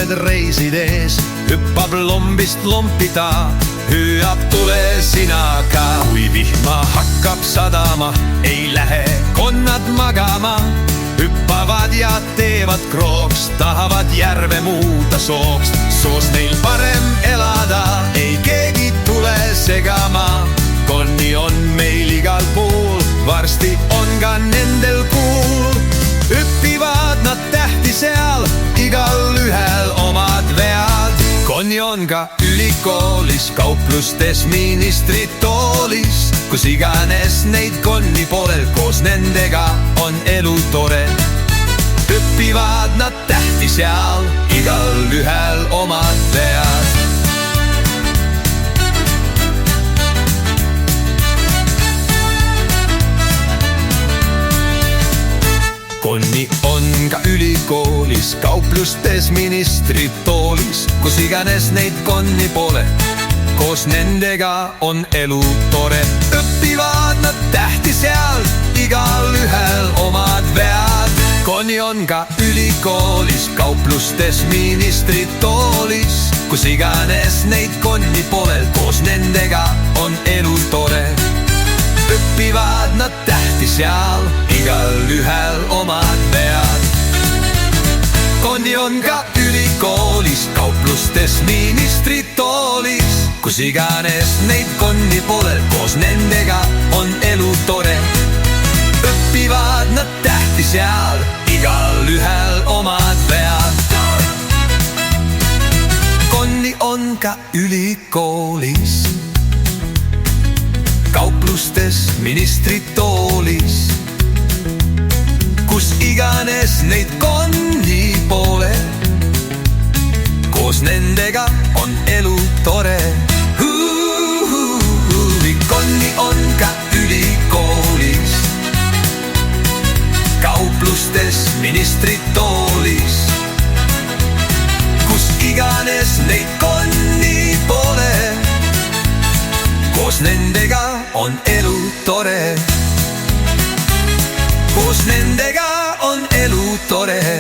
mitmed reisides, hüppab lombist lompida, hüüab tule sina ka. kui vihma hakkab sadama, ei lähe konnad magama, hüppavad ja teevad krooks, tahavad järve muuta sooks. soos neil parem elada, ei keegi tule segama. konni on meil igal pool, varsti on ka nendel kuul. hüppivad nad tähti seal, igalühel omad vead. konni on ka ülikoolis, kauplustes, ministritoolis. kus iganes neid konni poolel, koos nendega on elu tore. hüppivad nad tähti seal, igalühel omad vead. konni on ka ülikoolis, kauplustes, ministritoolis. kus iganes neid konni pole, koos nendega on elu tore. hüppivad nad tähti seal, igalühel omad vead. konni on ka ülikoolis, kauplustes, ministritoolis. kus iganes neid konni pole, koos nendega on elu tore. hüppivad nad tähti seal, igalühel omad vead. konni on ka ülikoolis, kauplustes, ministritoolis. kus iganes neid konni pole, koos nendega on elu tore. hüppivad nad tähti seal, igalühel omad vead. konni on ka ülikoolis, kauplustes, ministritoolis. kus iganes neid konni pole, koos nendega on elu tore. konni on ka ülikoolis, kauplustes, ministritoolis. kus iganes neid konni pole, koos nendega on elu tore. koos nendega on elu tore.